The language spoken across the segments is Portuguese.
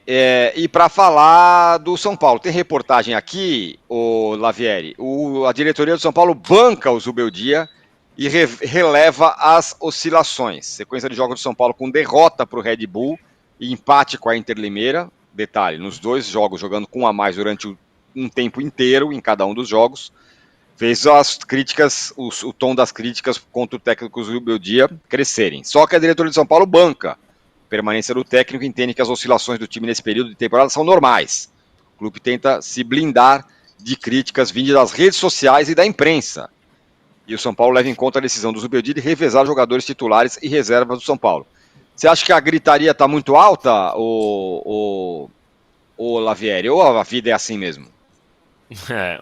E para falar do São Paulo, tem reportagem aqui, o Lavieri, a diretoria do São Paulo banca o Zubeldia e releva as oscilações. Sequência de jogos do São Paulo com derrota para o Red Bull e empate com a Inter Limeira. Detalhe, nos dois jogos jogando com um a mais durante um tempo inteiro em cada um dos jogos. Fez as críticas, o tom das críticas contra o técnico Zubeldia crescerem. Só que a diretoria de São Paulo banca permanência do técnico, entende que as oscilações do time nesse período de temporada são normais. O clube tenta se blindar de críticas vindas das redes sociais e da imprensa. E o São Paulo leva em conta a decisão do Zubeldia de revezar jogadores titulares e reservas do São Paulo. Você acha que a gritaria está muito alta, o Lavieri, ou a vida é assim mesmo?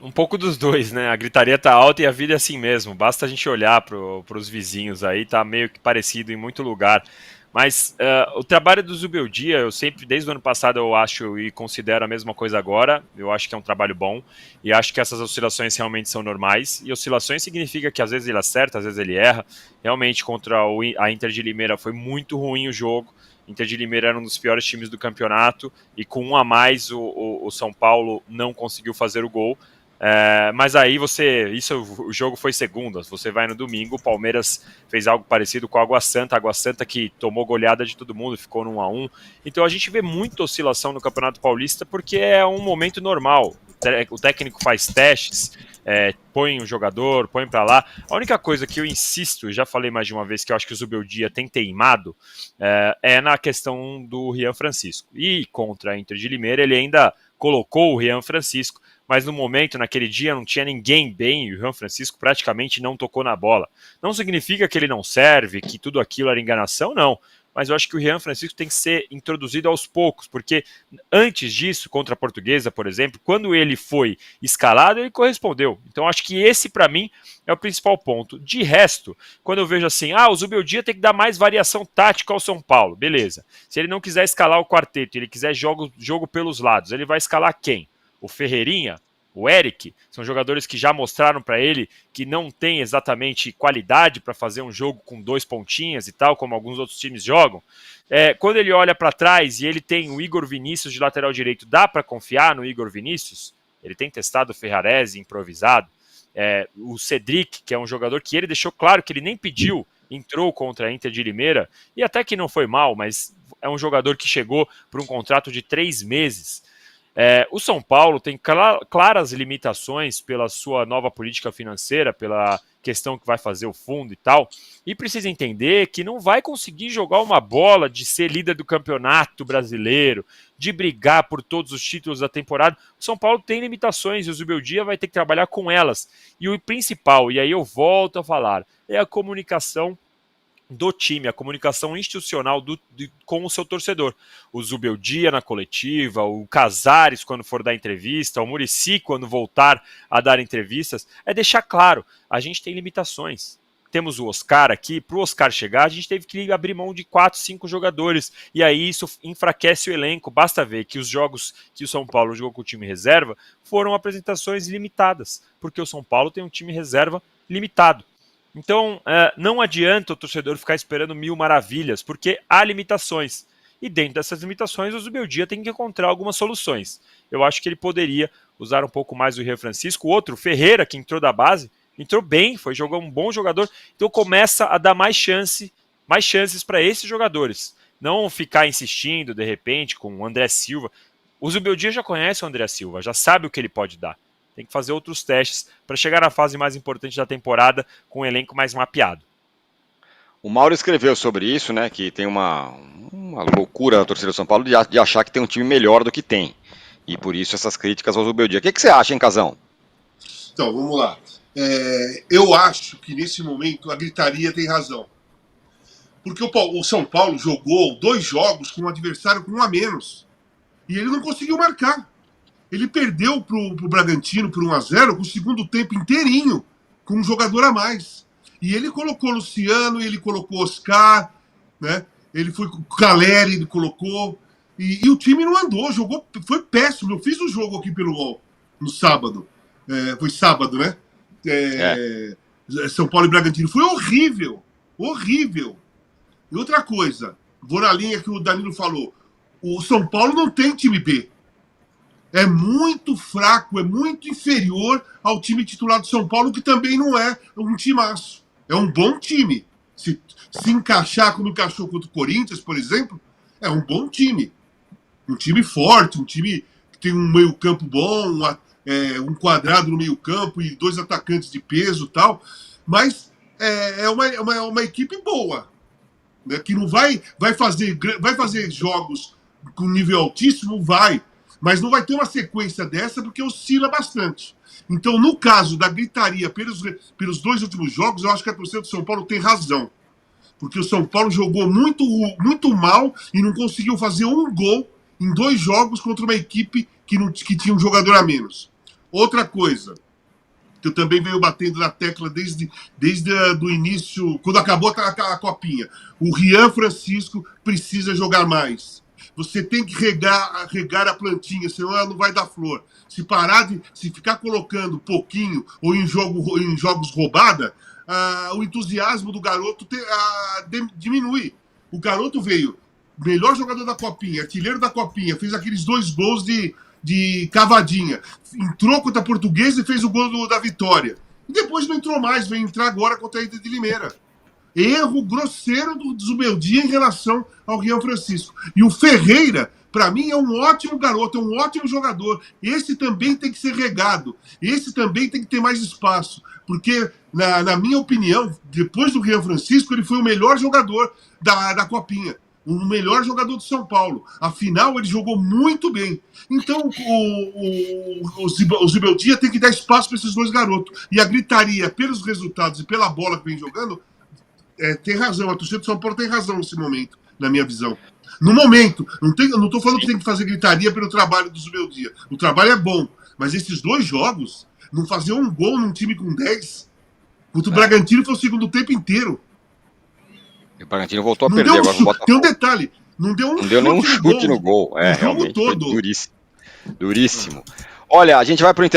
Um pouco dos dois, né? A gritaria tá alta e a vida é assim mesmo. Basta a gente olhar para os vizinhos aí, tá meio que parecido em muito lugar. Mas o trabalho do Zubeldia, eu sempre, desde o ano passado, eu acho e considero a mesma coisa agora. Eu acho que é um trabalho bom e acho que essas oscilações realmente são normais. E oscilações significa que às vezes ele acerta, às vezes ele erra. Realmente, contra a Inter de Limeira foi muito ruim o jogo. Inter de Limeira era um dos piores times do campeonato e com um a mais o São Paulo não conseguiu fazer o gol. Mas aí o jogo foi segunda, você vai no domingo, o Palmeiras fez algo parecido com a Água Santa que tomou goleada de todo mundo, ficou no 1-1. Então a gente vê muita oscilação no Campeonato Paulista porque é um momento normal. O técnico faz testes, põe um jogador, põe para lá. A única coisa que eu insisto, já falei mais de uma vez, que eu acho que o Zubeldia tem teimado, é na questão do Rian Francisco. E contra a Inter de Limeira ele ainda colocou o Rian Francisco, mas no momento, naquele dia, não tinha ninguém bem, e o Juan Francisco praticamente não tocou na bola. Não significa que ele não serve, que tudo aquilo era enganação, não. Mas eu acho que o Rian Francisco tem que ser introduzido aos poucos, porque antes disso, contra a Portuguesa, por exemplo, quando ele foi escalado, ele correspondeu. Então acho que esse, para mim, é o principal ponto. De resto, quando eu vejo assim, o Zubeldia tem que dar mais variação tática ao São Paulo, beleza. Se ele não quiser escalar o quarteto, ele quiser jogo pelos lados, ele vai escalar quem? O Ferreirinha, o Eric, são jogadores que já mostraram para ele que não tem exatamente qualidade para fazer um jogo com 2 pontinhas e tal, como alguns outros times jogam. Quando ele olha para trás e ele tem o Igor Vinícius de lateral direito, dá para confiar no Igor Vinícius? Ele tem testado o Ferrarese improvisado. O Cedric, que é um jogador que ele deixou claro que ele nem pediu, entrou contra a Inter de Limeira, e até que não foi mal, mas é um jogador que chegou por um contrato de 3 meses. O São Paulo tem claras limitações pela sua nova política financeira, pela questão que vai fazer o fundo e tal, e precisa entender que não vai conseguir jogar uma bola de ser líder do campeonato brasileiro, de brigar por todos os títulos da temporada. O São Paulo tem limitações e o Zubeldia vai ter que trabalhar com elas. E o principal, e aí eu volto a falar, é a comunicação do time, a comunicação institucional com o seu torcedor. O Zubeldia na coletiva, o Casares quando for dar entrevista, o Muricy quando voltar a dar entrevistas, é deixar claro, a gente tem limitações. Temos o Oscar aqui, para o Oscar chegar, a gente teve que abrir mão de 4, 5 jogadores, e aí isso enfraquece o elenco. Basta ver que os jogos que o São Paulo jogou com o time reserva foram apresentações limitadas, porque o São Paulo tem um time reserva limitado. Então, não adianta o torcedor ficar esperando 1000 maravilhas, porque há limitações. E dentro dessas limitações, o Zubeldia tem que encontrar algumas soluções. Eu acho que ele poderia usar um pouco mais o Rio Francisco. O outro, o Ferreira, que entrou da base, entrou bem, jogou um bom jogador. Então começa a dar mais chances para esses jogadores. Não ficar insistindo, de repente, com o André Silva. O Zubeldia já conhece o André Silva, já sabe o que ele pode dar. Tem que fazer outros testes para chegar na fase mais importante da temporada com um elenco mais mapeado. O Mauro escreveu sobre isso, né? Que tem uma loucura na torcida do São Paulo de achar que tem um time melhor do que tem. E por isso essas críticas ao Zubeldia. O que você acha, hein, Casão? Então, vamos lá. Eu acho que nesse momento a gritaria tem razão. Porque o São Paulo jogou 2 jogos com um adversário com 1 a menos. E ele não conseguiu marcar. Ele perdeu pro Bragantino por 1-0 com o segundo tempo inteirinho, com um jogador a mais. E ele colocou Luciano, ele colocou Oscar, né? Ele foi com o Caleri, ele colocou. E o time não andou, jogou, foi péssimo. Eu fiz o jogo aqui no sábado. Foi sábado, né? São Paulo e Bragantino. Foi horrível. Horrível. E outra coisa, vou na linha que o Danilo falou. O São Paulo não tem time B. É muito fraco, é muito inferior ao time titular do São Paulo, que também não é um timaço. É um bom time. Se encaixar como encaixou contra o Corinthians, por exemplo, é um bom time. Um time forte, um time que tem um meio-campo bom, um quadrado no meio-campo e 2 atacantes de peso e tal. Mas é uma equipe boa, né, que não vai fazer jogos com nível altíssimo, mas não vai ter uma sequência dessa porque oscila bastante. Então, no caso da gritaria pelos 2 últimos jogos, eu acho que a torcida do São Paulo tem razão. Porque o São Paulo jogou muito, muito mal e não conseguiu fazer um gol em 2 jogos contra uma equipe que tinha um jogador a menos. Outra coisa, que eu também venho batendo na tecla desde o início, quando acabou a copinha. O Rian Francisco precisa jogar mais. Você tem que regar a plantinha, senão ela não vai dar flor. Se ficar colocando pouquinho ou em jogos roubada, o entusiasmo do garoto diminui. O garoto veio, melhor jogador da Copinha, artilheiro da Copinha, fez aqueles 2 gols de cavadinha. Entrou contra a Portuguesa e fez o gol da vitória. E depois não entrou mais, veio entrar agora contra a Inter de Limeira. Erro grosseiro do Zubeldia em relação ao Rian Francisco. E o Ferreira, para mim, é um ótimo garoto, é um ótimo jogador. Esse também tem que ser regado. Esse também tem que ter mais espaço. Porque, na minha opinião, depois do Rian Francisco, ele foi o melhor jogador da Copinha. O melhor jogador do São Paulo. Afinal, ele jogou muito bem. Então, o Zubeldia tem que dar espaço para esses 2 garotos. E a gritaria, pelos resultados e pela bola que vem jogando, tem razão. A torcida do São Paulo tem razão nesse momento, na minha visão. No momento, não estou falando que tem que fazer gritaria pelo trabalho do Zubeldia. O trabalho é bom, mas esses 2 jogos, não fazer um gol num time com 10, contra o Bragantino foi o segundo tempo inteiro. E o Bragantino voltou a perder agora com o Botafogo. Tem um detalhe, não deu nenhum chute no gol. Realmente, foi duríssimo. Olha, a gente vai para o